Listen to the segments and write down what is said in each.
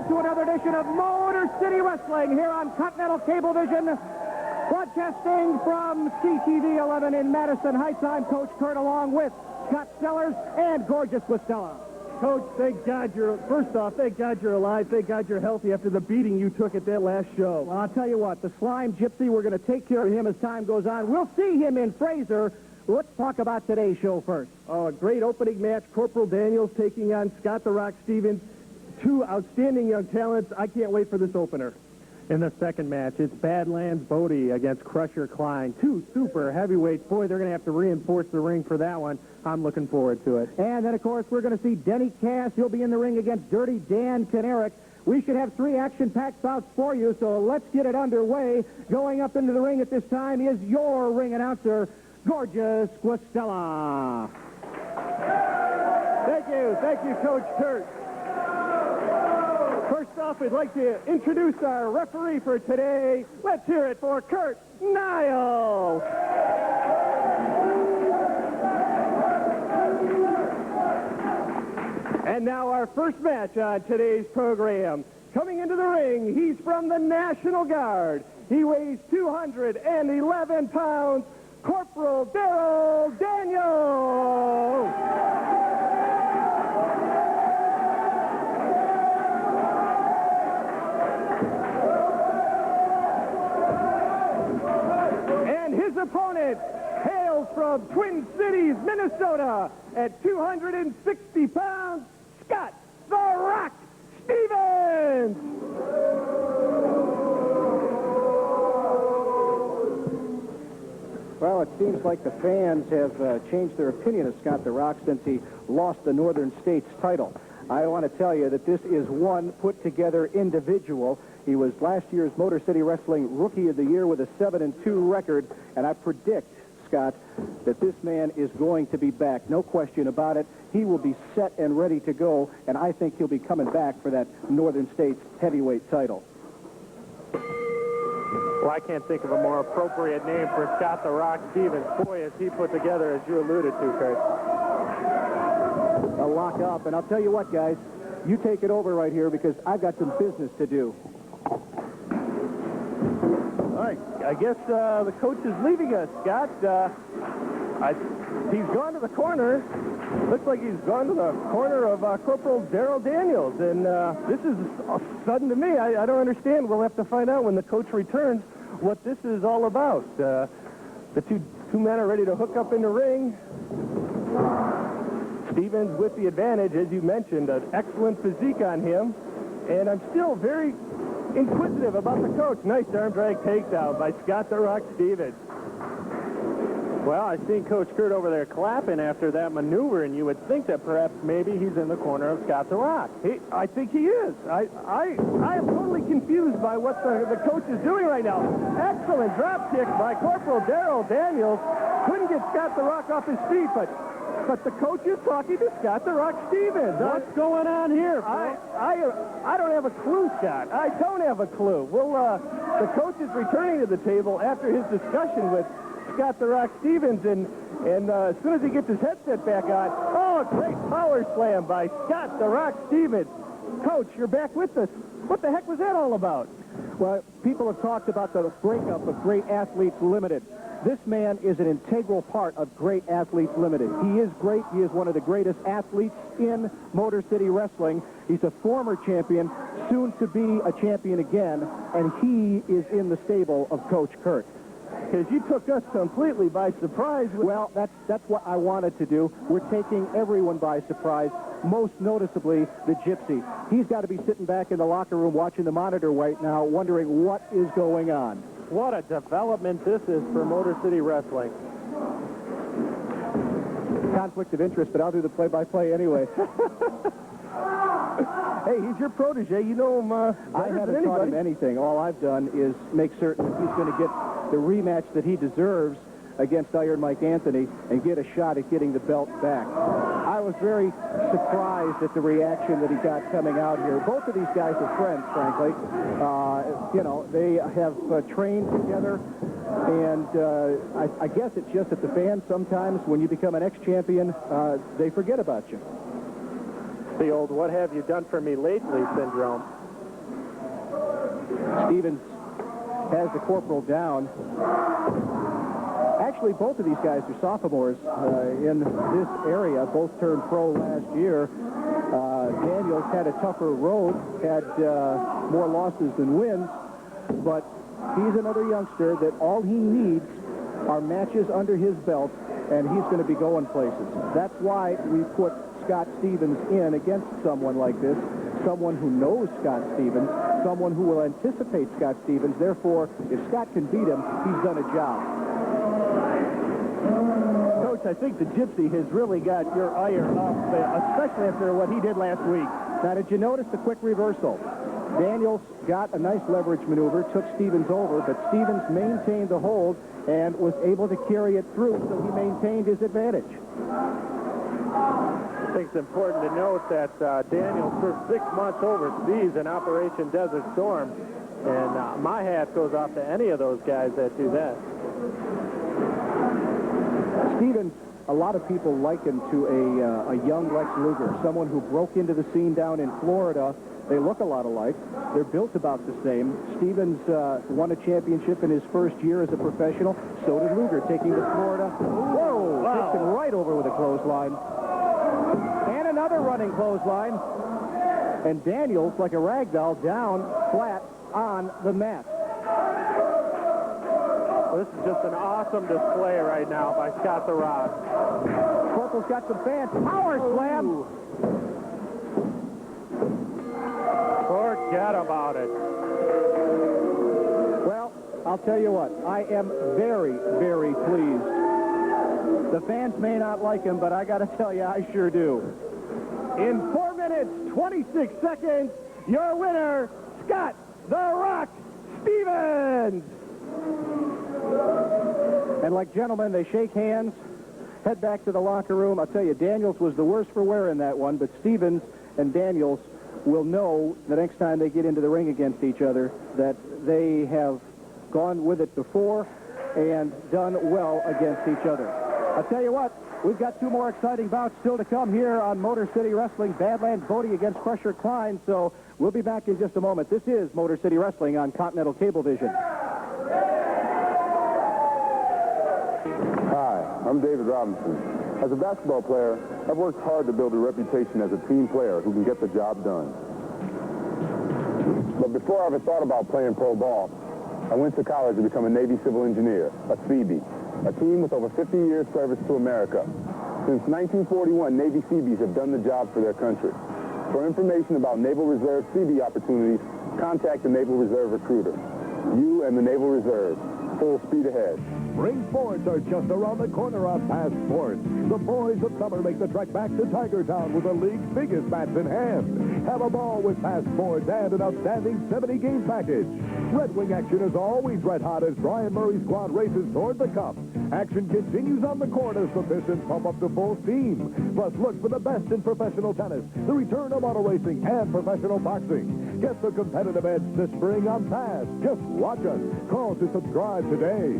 to another edition of Motor City Wrestling here on Continental Cablevision, broadcasting from CTV 11 in Madison Heights. I'm Coach Kurt, along with Scott Sellers and Gorgeous Wistella. Coach, thank God first off, thank God you're alive. Thank God you're healthy after the beating you took at that last show. Well, I'll tell you what, the Slime Gypsy, we're going to take care of him as time goes on. We'll see him in Fraser. Let's talk about today's show first. Oh, a great opening match. Corporal Daniels taking on Scott the Rock Stevens. Two outstanding young talents. I can't wait for this opener. In the second match, it's Badlands Bodie against Krusher Kline. Two super heavyweights. Boy, they're going to have to reinforce the ring for that one. I'm looking forward to it. And then, of course, we're going to see Denny Kass. He'll be in the ring against Dirty Dan Kinerick. We should have 3 action-packed bouts for you, so let's get it underway. Going up into the ring at this time is your ring announcer, Gorgeous Wistella. Thank you, Coach Kurt. First off, we'd like to introduce our referee for today. Let's hear it for Kurt Niles. And now our first match on today's program. Coming into the ring, he's from the National Guard. He weighs 211 pounds. Corporal Darryl Daniels. And his opponent hails from Twin Cities, Minnesota, at 260 pounds, Scott the Rock Stevens. Well, it seems like the fans have changed their opinion of Scott the Rock since he lost the Northern States title. I want to tell you that this is one put-together individual. He was last year's Motor City Wrestling Rookie of the Year with a 7-2 record, and I predict, Scott, that this man is going to be back. No question about it. He will be set and ready to go, and I think he'll be coming back for that Northern States heavyweight title. Well, I can't think of a more appropriate name for Scott the Rock Stevens. Boy, is he put together, as you alluded to, Kurt. I'll lock up, and I'll tell you what, guys. You take it over right here because I've got some business to do. All right, I guess the coach is leaving us, Scott. He's gone to the corner. Looks like he's gone to the corner of Corporal Darryl Daniels, and this is sudden to me. I don't understand. We'll have to find out when the coach returns what this is all about. The two men are ready to hook up in the ring. Stevens with the advantage, as you mentioned, an excellent physique on him, and I'm still very inquisitive about the coach. Nice arm drag takedown by Scott the Rock Stevens. Well, I seen Coach Kurt over there clapping after that maneuver, and you would think that perhaps maybe he's in the corner of Scott the Rock. I think he is. I am totally confused by what the coach is doing right now. Excellent drop kick by Corporal Darryl Daniels. Couldn't get Scott the Rock off his feet, but the coach is talking to Scott the Rock Stevens. What's going on here? I don't have a clue, Scott. I don't have a clue. Well, the coach is returning to the table after his discussion with Scott the Rock Stevens, and as soon as he gets his headset back on, oh, great power slam by Scott the Rock Stevens. Coach, you're back with us. What the heck was that all about? Well, people have talked about the breakup of Great Athletes Limited. This man is an integral part of Great Athletes Limited. He is great. He is one of the greatest athletes in Motor City Wrestling. He's a former champion, soon to be a champion again, and he is in the stable of Coach Kurt. Because you took us completely by surprise. Well, that's what I wanted to do. We're taking everyone by surprise, most noticeably the Gypsy. He's got to be sitting back in the locker room watching the monitor right now, wondering what is going on. What a development this is for Motor City Wrestling. Conflict of interest, but I'll do the play-by-play anyway. Hey, he's your protege. You know him. I haven't taught him anything. All I've done is make certain that he's going to get the rematch that he deserves against Iron Mike Anthony and get a shot at getting the belt back. I was very surprised at the reaction that he got coming out here. Both of these guys are friends, frankly. You know, they have trained together, and I guess it's just that the fans sometimes, when you become an ex-champion, they forget about you. The old "what have you done for me lately" syndrome. Stevens has the Corporal down. Actually, both of these guys are sophomores in this area. Both turned pro last year. Daniels had a tougher road, had more losses than wins, but he's another youngster that all he needs are matches under his belt, and he's going to be going places. That's why we put Scott Stevens in against someone like this, someone who knows Scott Stevens, someone who will anticipate Scott Stevens. Therefore, if Scott can beat him, he's done a job. Coach, I think the Gypsy has really got your ire up, especially after what he did last week. Now, did you notice the quick reversal? Daniels got a nice leverage maneuver, took Stevens over, but Stevens maintained the hold and was able to carry it through, so he maintained his advantage. I think it's important to note that Daniels served 6 months overseas in Operation Desert Storm, and my hat goes off to any of those guys that do that. Stevens, a lot of people liken to a young Lex Luger, someone who broke into the scene down in Florida. They look a lot alike. They're built about the same. Stevens won a championship in his first year as a professional. So did Luger, taking to Florida. Whoa! Wow. Takes him right over with a clothesline. And another running clothesline. And Daniels, like a ragdoll, down flat on the mat. Well, this is just an awesome display right now by Scott the Rock. Corporal's got some fans. Power slam! Forget about it. Well, I'll tell you what. I am very, very pleased. The fans may not like him, but I got to tell you, I sure do. In 4 minutes, 26 seconds, your winner, Scott the Rock Stevens. And like gentlemen, they shake hands, head back to the locker room. I'll tell you, Daniels was the worst for wear in that one, but Stevens and Daniels will know the next time they get into the ring against each other that they have gone with it before and done well against each other. I'll tell you what, we've got 2 more exciting bouts still to come here on Motor City Wrestling. Badlands, Bodie against Krusher, Kline. So we'll be back in just a moment. This is Motor City Wrestling on Continental Cablevision. Hi, I'm David Robinson. As a basketball player, I've worked hard to build a reputation as a team player who can get the job done. But before I ever thought about playing pro ball, I went to college to become a Navy civil engineer, a Seabee, a team with over 50 years service to America. Since 1941, Navy Seabees have done the job for their country. For information about Naval Reserve Seabee opportunities, contact the Naval Reserve recruiter. You and the Naval Reserve, full speed ahead. Spring sports are just around the corner on Pass Sports. The boys of summer make the trek back to Tigertown with the league's biggest bats in hand. Have a ball with Pass Sports and an outstanding 70-game package. Red Wing action is always red hot as Brian Murray's squad races toward the cup. Action continues on the court as the Pistons pump up to full steam. Plus, look for the best in professional tennis, the return of auto racing, and professional boxing. Get the competitive edge this spring on Pass. Just watch us. Call to subscribe today.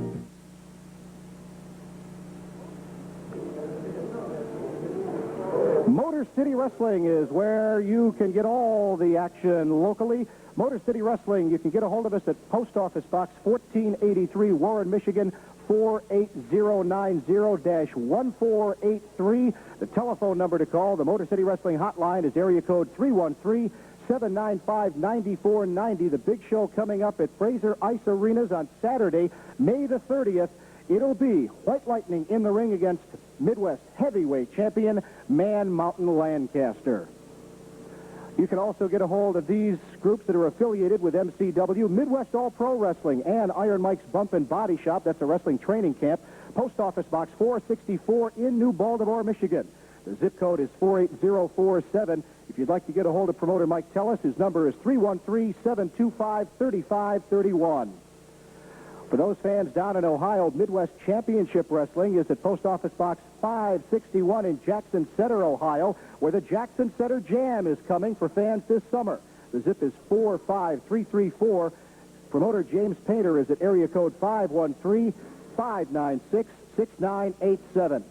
Motor City Wrestling is where you can get all the action locally. Motor City Wrestling, you can get a hold of us at Post Office Box 1483, Warren, Michigan, 48090-1483. The telephone number to call, the Motor City Wrestling hotline, is area code 313-795-9490. The big show coming up at Fraser Ice Arenas on Saturday, May the 30th. It'll be White Lightning in the ring against Midwest heavyweight champion Man Mountain Lancaster. You can also get a hold of these groups that are affiliated with MCW, Midwest All-Pro Wrestling, and Iron Mike's Bump and Body Shop. That's a wrestling training camp. Post Office Box 464 in New Baltimore, Michigan. The zip code is 48047. If you'd like to get a hold of promoter Mike Tellis, his number is 313-725-3531. For those fans down in Ohio, Midwest Championship Wrestling is at Post Office Box 561 in Jackson Center, Ohio, where the Jackson Center Jam is coming for fans this summer. The zip is 45334. Promoter James Painter is at area code 513-596-6987.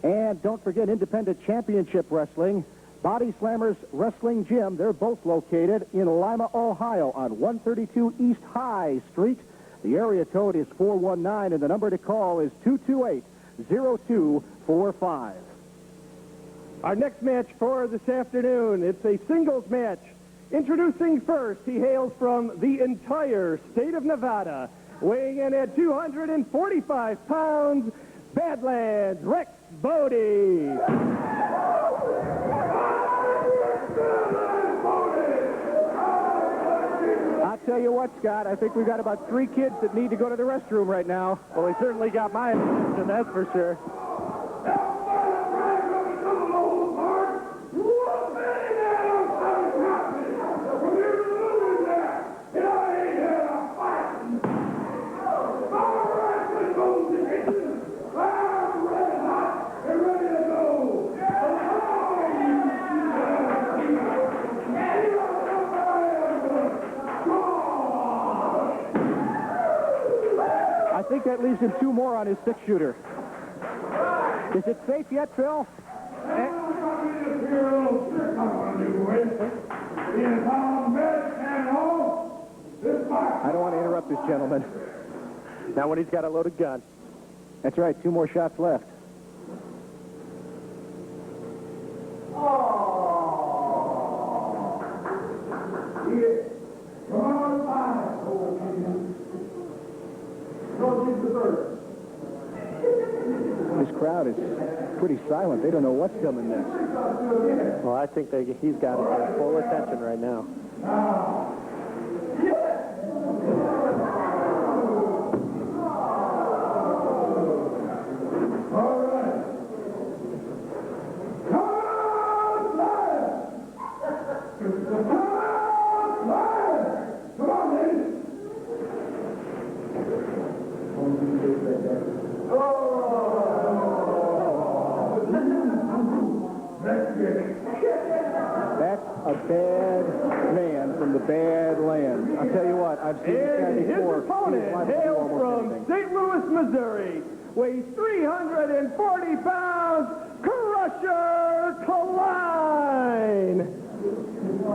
And don't forget Independent Championship Wrestling. Body Slammers Wrestling Gym. They're both located in Lima, Ohio on 132 East High Street. The area code is 419, and the number to call is 228-0245. Our next match for this afternoon, it's a singles match. Introducing first, he hails from the entire state of Nevada, weighing in at 245 pounds, Badlands, Rex Bodie. I'll tell you what, Scott, I think we've got about 3 kids that need to go to the restroom right now. Well, he certainly got my attention, that's for sure. I think that leaves him 2 more on his 6-shooter. Is it safe yet, Phil? I don't want to interrupt this gentleman. Now when he's got a loaded gun. That's right, 2 more shots left. This crowd is pretty silent. They don't know what's coming next. Well, I think he's got their full attention right now. That's a bad man from the Badlands. I'll tell you what, I've seen this guy And his before. opponent hails from St. Louis, Missouri, weighs 340 pounds, Krusher Kline.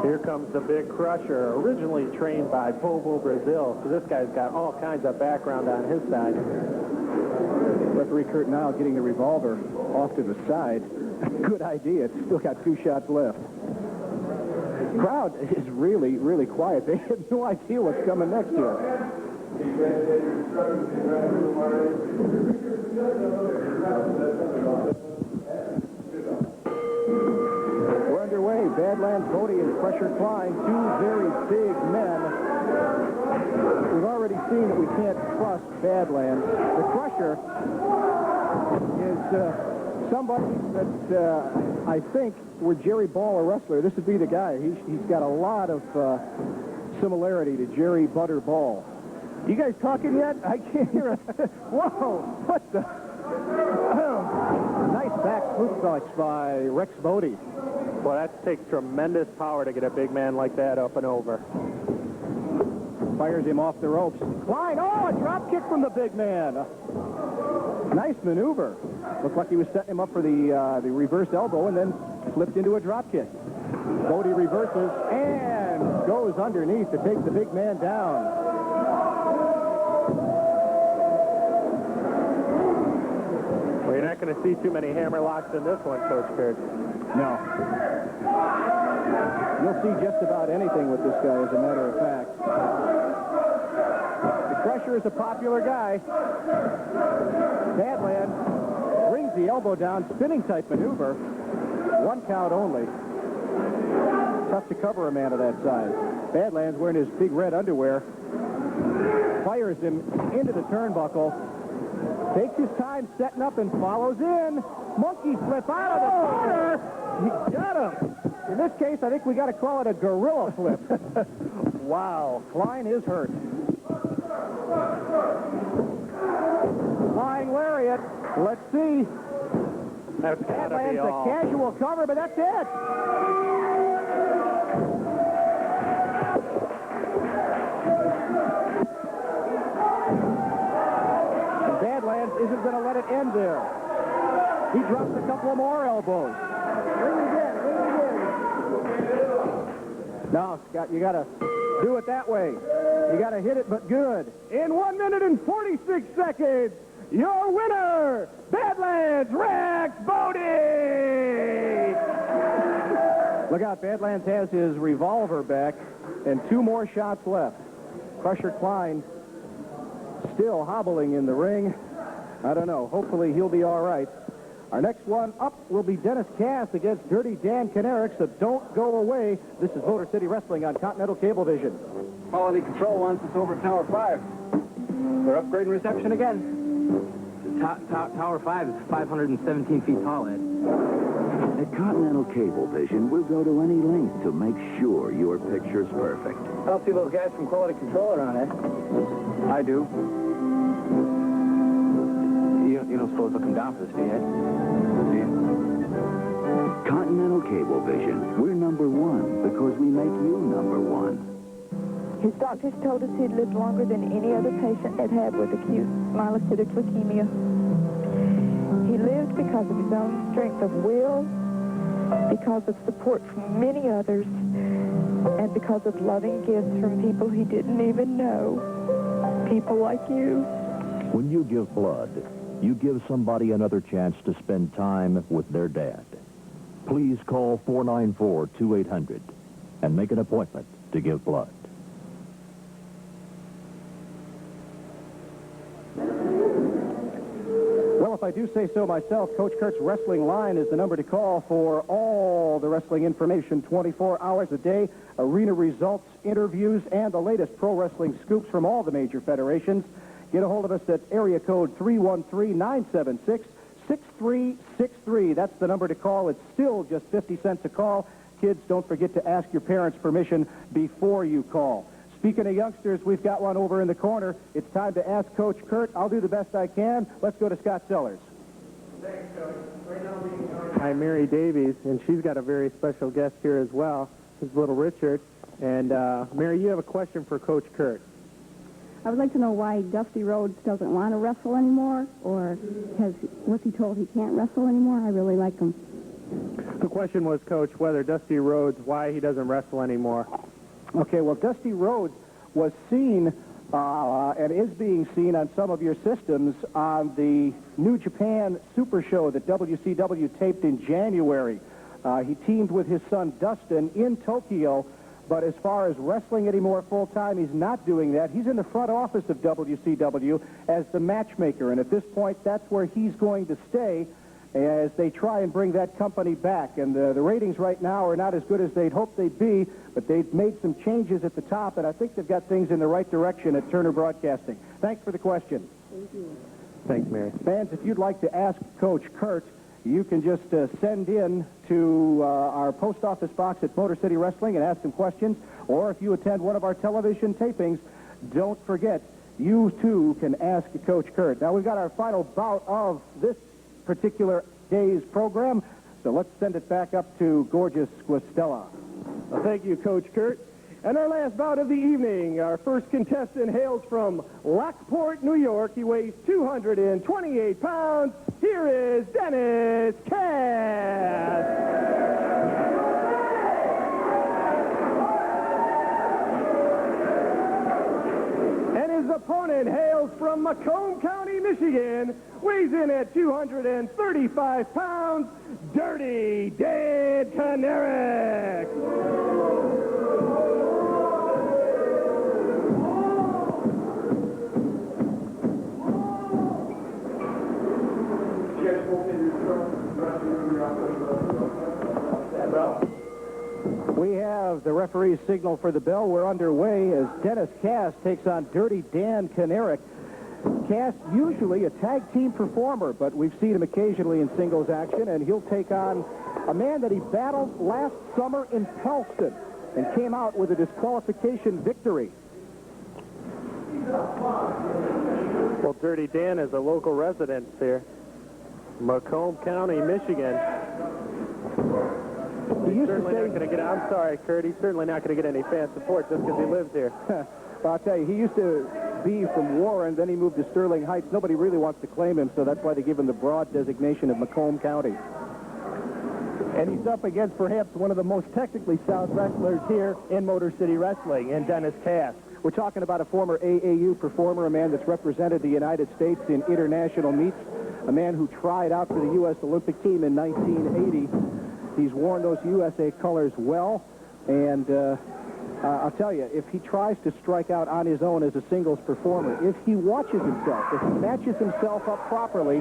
Here comes the big Krusher, originally trained by Bobo Brazil. So this guy's got all kinds of background on his side. Referee Kurt Nile getting the revolver off to the side. Good idea. It's still got 2 shots left. Crowd is really, really quiet. They have no idea what's coming next year. We're underway. Badlands, Bodie, and Krusher Kline, 2 very big men. We've already seen that we can't trust Badlands. The Krusher is somebody that I think were Jerry Ball, a wrestler. This would be the guy. He's got a lot of similarity to Jerry Butter Ball. You guys talking yet? I can't hear it. Whoa, what the? Nice back suplex by Rex Bodie. Well, that takes tremendous power to get a big man like that up and over. Fires him off the ropes. Kline, oh, a drop kick from the big man. Nice maneuver. Looked like he was setting him up for the reverse elbow and then flipped into a drop kick. Bodie reverses and goes underneath to take the big man down. Well, you're not going to see too many hammer locks in this one, Coach Kurt. No. You'll see just about anything with this guy, as a matter of fact. The Krusher is a popular guy. Badlands brings the elbow down, spinning type maneuver. 1 count only. Tough to cover a man of that size. Badlands wearing his big red underwear. Fires him into the turnbuckle. Takes his time setting up and follows in. Monkey flip out of the corner. He got him. In this case, I think we got to call it a gorilla flip. Wow. Kline is hurt. Flying lariat. Let's see. That's got to be Badlands, all. a casual cover, but that's it. And Badlands isn't going to let it end there. He drops a couple of more elbows. Ring it again, ring it again. No, Scott, you got to do it that way. You got to hit it, but good. In 1 minute and 46 seconds, your winner, Badlands Rex Bodie! Look out, Badlands has his revolver back and 2 more shots left. Krusher Kline still hobbling in the ring. I don't know. Hopefully he'll be all right. Our next one up will be Dennis Kass against Dirty Dan Kanareck, so don't go away. This is Motor City Wrestling on Continental Cablevision. Quality Control wants us over Tower 5. We're upgrading reception again. Tower 5 is 517 feet tall, Ed. At Continental Cablevision, we'll go to any length to make sure your picture's perfect. I don't see those guys from Quality Control around, Ed. I do. You don't suppose they'll come down for this, do you, Ed? Do you? Continental Cablevision, we're number 1 because we make you number 1. His doctors told us he'd lived longer than any other patient they'd had with acute myelocytic leukemia. He lived because of his own strength of will, because of support from many others, and because of loving gifts from people he didn't even know. People like you. When you give blood, you give somebody another chance to spend time with their dad. Please call 494-2800 and make an appointment to give blood. Well, if I do say so myself, Coach Kurt's Wrestling Line is the number to call for all the wrestling information 24 hours a day, arena results, interviews, and the latest pro wrestling scoops from all the major federations. Get a hold of us at area code 313-976-6363. That's the number to call. It's still just 50 cents a call. Kids, don't forget to ask your parents' permission before you call. Speaking of youngsters, we've got one over in the corner. It's time to ask Coach Kurt. I'll do the best I can. Let's go to Scott Sellers. Thanks, Coach. Right now being joined by Mary Davies, and she's got a very special guest here as well. This is little Richard. And, Mary, you have a question for Coach Kurt. I would like to know why Dusty Rhodes doesn't want to wrestle anymore, or was he told he can't wrestle anymore? I really like him. The question was, Coach, whether Dusty Rhodes, why he doesn't wrestle anymore. Okay, well, Dusty Rhodes was seen and is being seen on some of your systems on the New Japan Super Show that WCW taped in January. He teamed with his son Dustin in Tokyo, but as far as wrestling anymore full-time, he's not doing that. He's in the front office of WCW as the matchmaker, and at this point, that's where he's going to stay as they try and bring that company back. And the ratings right now are not as good as they'd hoped they'd be, but they've made some changes at the top, and I think they've got things in the right direction at Turner Broadcasting. Thanks for the question. Thank you. Thanks, Mary. Fans, if you'd like to ask Coach Kurt, you can just send in to our post office box at Motor City Wrestling and ask some questions, or if you attend one of our television tapings, don't forget, you too can ask Coach Kurt. Now, we've got our final bout of this particular day's program, so let's send it back up to gorgeous Squistella. Well, thank you, Coach Kurt. And our last bout of the evening, our first contestant hails from Lockport, New York. He weighs 228 pounds. Here is Dennis Kass. And his opponent hails from Macomb County, Michigan, weighs in at 235 pounds, Dirty Dan Kinerick. We have the referee's signal for the bell. We're underway as Dennis Kass takes on Dirty Dan Kinerick. Kass, usually a tag team performer, but we've seen him occasionally in singles action, and he'll take on a man that he battled last summer in Pellston and came out with a disqualification victory. Well, Dirty Dan is a local resident here, Macomb County, Michigan. He's certainly not going to get, I'm sorry, Kurt, he's certainly not going to get any fan support just because he lives here. Well, I'll tell you, he used to be from Warren, then he moved to Sterling Heights. Nobody really wants to claim him, so that's why they give him the broad designation of Macomb County. And he's up against perhaps one of the most technically sound wrestlers here in Motor City Wrestling, in Dennis Kass. We're talking about a former AAU performer, a man that's represented the United States in international meets, a man who tried out for the U.S. Olympic team in 1980. He's worn those USA colors well, and I'll tell you, if he tries to strike out on his own as a singles performer, if he watches himself, if he matches himself up properly,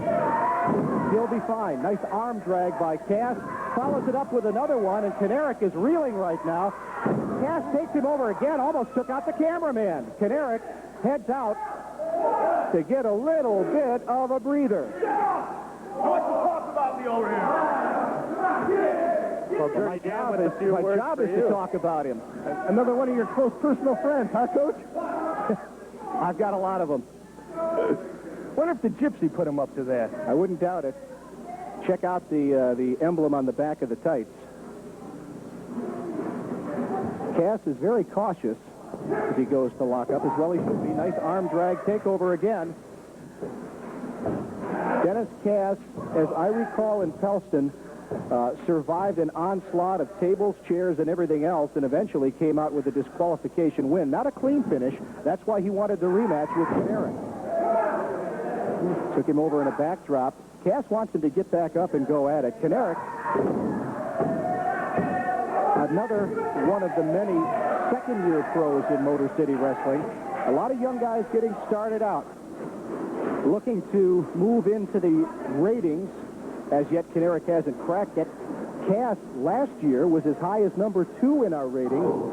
he'll be fine. Nice arm drag by Kass. Follows it up with another one, and Kinerick is reeling right now. Kass takes him over again, almost took out the cameraman. Kinerick heads out to get a little bit of a breather. What you talk about me over here? Well, my job is to talk about him. Another one of your close personal friends, huh, Coach? I've got a lot of them. Wonder if the Gypsy put him up to that. I wouldn't doubt it. Check out the emblem on the back of the tights. Kass is very cautious as he goes to lock up, as well he should be. Nice arm drag takeover again. Dennis Kass, as I recall in Pelston, survived an onslaught of tables, chairs, and everything else, and eventually came out with a disqualification win. Not a clean finish. That's why he wanted the rematch with Kinerick. Took him over in a backdrop. Kass wants him to get back up and go at it. Kinerick, another one of the many second-year pros in Motor City Wrestling. A lot of young guys getting started out, looking to move into the ratings. As yet, Kinerick hasn't cracked it. Kass last year was as high as number 2 in our rating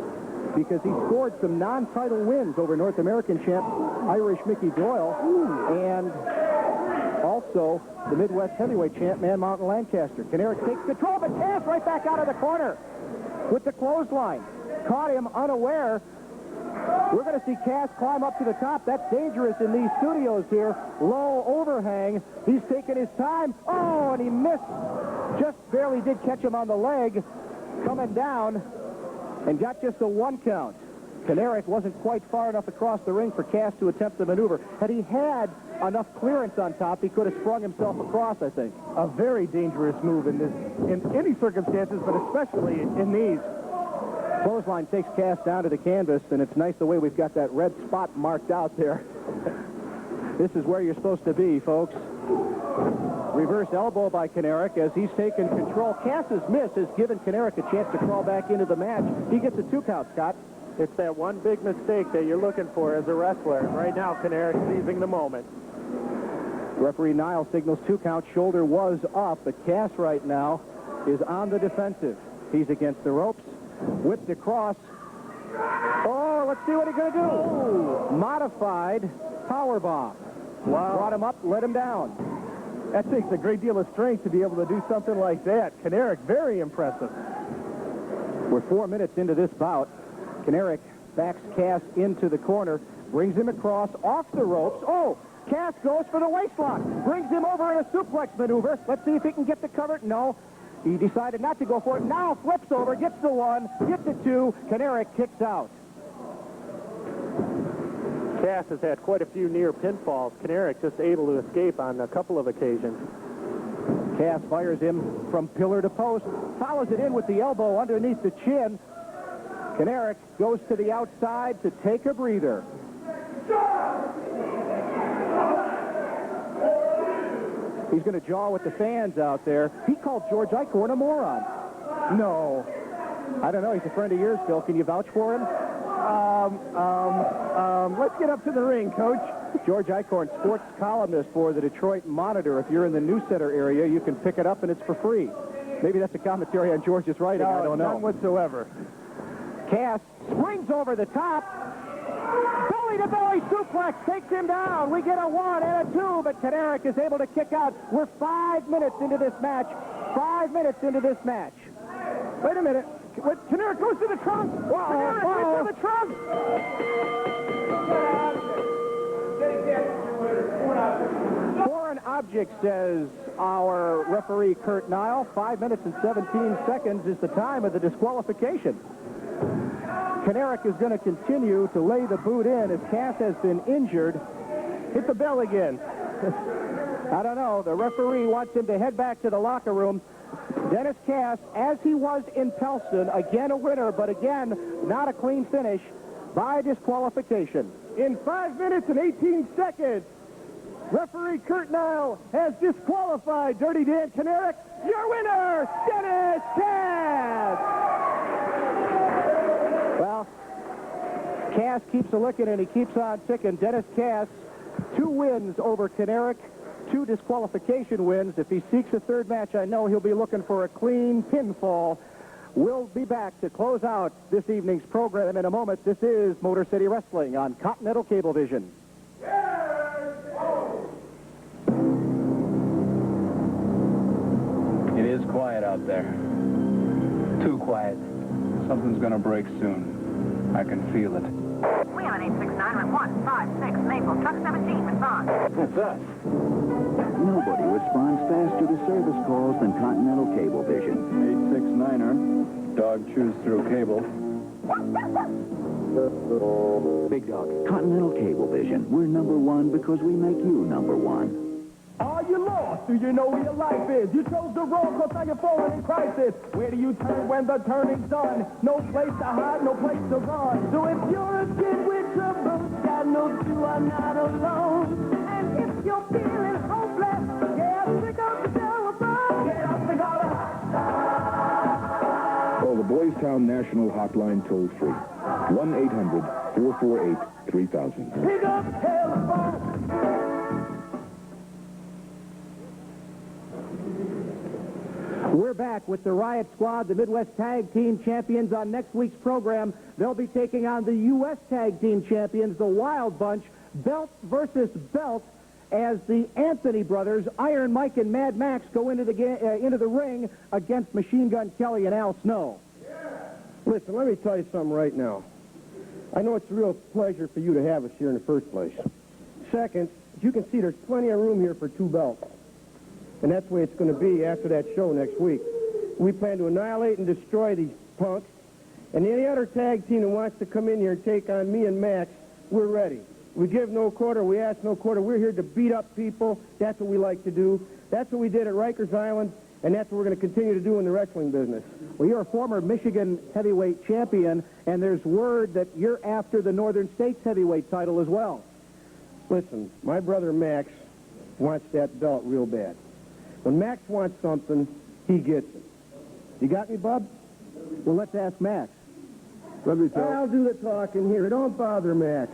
because he scored some non-title wins over North American champ Irish Mickey Doyle and also the Midwest heavyweight champ Man Mountain Lancaster. Kinerick takes control, but Kass right back out of the corner with the clothesline. Caught him unaware. We're going to see Kass climb up to the top. That's dangerous in these studios here. Low overhang. He's taking his time. Oh, and he missed. Just barely did catch him on the leg. Coming down and got just a 1 count. Kinerick wasn't quite far enough across the ring for Kass to attempt the maneuver. Had he had enough clearance on top, he could have sprung himself across, I think. A very dangerous move in any circumstances, but especially in these. Clothesline takes Kass down to the canvas, and it's nice the way we've got that red spot marked out there. This is where you're supposed to be, folks. Reverse elbow by Kinerick as he's taken control. Kass's miss has given Kinerick a chance to crawl back into the match. He gets a 2 count, Scott. It's that one big mistake that you're looking for as a wrestler. And right now, Kinerick seizing the moment. Referee Niles signals 2 count. Shoulder was up, but Kass right now is on the defensive. He's against the ropes. Whipped across. Oh, let's see what he's going to do. Modified power bomb. Wow. Brought him up, let him down. That takes a great deal of strength to be able to do something like that. Kinerick, very impressive. We're 4 minutes into this bout. Kinerick backs Kass into the corner, brings him across, off the ropes. Oh, Kass goes for the waistlock. Brings him over in a suplex maneuver. Let's see if he can get the cover. No. He decided not to go for it. Now flips over, gets the 1, gets the 2. Kinerick kicks out. Kass has had quite a few near pinfalls. Kinerick just able to escape on a couple of occasions. Kass fires him from pillar to post, follows it in with the elbow underneath the chin. Kinerick goes to the outside to take a breather. He's going to jaw with the fans out there. He called George Eichhorn a moron. No. I don't know. He's a friend of yours, Phil. Can you vouch for him? Let's get up to the ring, Coach. George Eichhorn, sports columnist for the Detroit Monitor. If you're in the News Center area, you can pick it up, and it's for free. Maybe that's a commentary on George's writing. I don't know. None whatsoever. Kass springs over the top. Belly-to-belly suplex takes him down. We get a 1 and a 2, but Kanareck is able to kick out. We're 5 minutes into this match. 5 minutes into this match. Wait a minute. Kanareck goes to the trunk. Kanareck goes to the trunk. Foreign object, says our referee, Kurt Nile. 5 minutes and 17 seconds is the time of the disqualification. Kanareck is going to continue to lay the boot in as Kass has been injured. Hit the bell again. I don't know. The referee wants him to head back to the locker room. Dennis Kass, as he was in Pelston, again a winner, but again, not a clean finish by disqualification. In 5 minutes and 18 seconds, referee Kurt Nile has disqualified Dirty Dan Kinerick. Your winner, Dennis Kass! Well, Kass keeps a licking and he keeps on ticking. Dennis Kass, 2 wins over Kinerick, 2 disqualification wins. If he seeks a third match, I know he'll be looking for a clean pinfall. We'll be back to close out this evening's program in a moment. This is Motor City Wrestling on Continental Cablevision. It is quiet out there. Too quiet. Something's gonna break soon. I can feel it. We have an 869 with 156 Maple, truck 17, respond. That's us. Nobody responds faster to service calls than Continental Cablevision. 869er. Dog chews through cable. Big dog. Continental Cablevision. We're number 1 because we make you number 1. Are you lost? Do you know where your life is? You chose the wrong course, now you're falling in crisis. Where do you turn when the turning's done? No place to hide, no place to run. So if you're a kid with trouble, God knows you are not alone. And if you're feeling hopeless, get up, pick up the telephone. Get up, pick up the hotline. Call the Boys Town National Hotline toll-free. 1-800-448-3000. Pick up the telephone. We're back with the Riot Squad, the Midwest Tag Team Champions. On next week's program, they'll be taking on the U.S. Tag Team Champions, the Wild Bunch, belt versus belt, as the Anthony brothers, Iron Mike and Mad Max, go into the ring against Machine Gun Kelly and Al Snow. Listen, let me tell you something right now. I know it's a real pleasure for you to have us here in the first place. Second, as you can see, there's plenty of room here for 2 belts. And that's the way it's going to be after that show next week. We plan to annihilate and destroy these punks. And any other tag team that wants to come in here and take on me and Max, we're ready. We give no quarter. We ask no quarter. We're here to beat up people. That's what we like to do. That's what we did at Rikers Island, and that's what we're going to continue to do in the wrestling business. Well, you're a former Michigan heavyweight champion, and there's word that you're after the Northern States heavyweight title as well. Listen, my brother Max wants that belt real bad. When Max wants something, he gets it. You got me, bub? Well, let's ask Max. I'll do the talking here. Don't bother Max.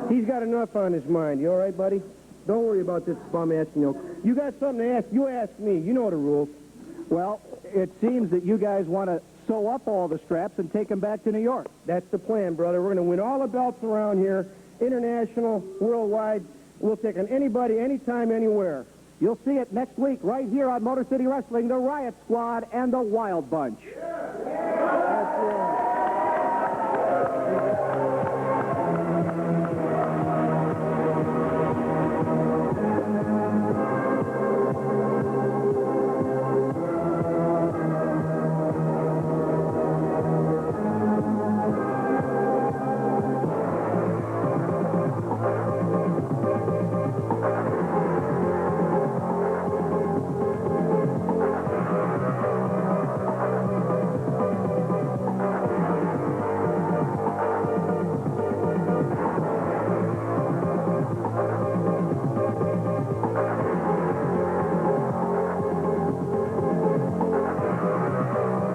He's got enough on his mind. You all right, buddy? Don't worry about this bum asking you. You got something to ask, you ask me. You know the rules. Well, it seems that you guys want to sew up all the straps and take them back to New York. That's the plan, brother. We're going to win all the belts around here, international, worldwide. We'll take on anybody, anytime, anywhere. You'll see it next week right here on Motor City Wrestling, the Riot Squad and the Wild Bunch.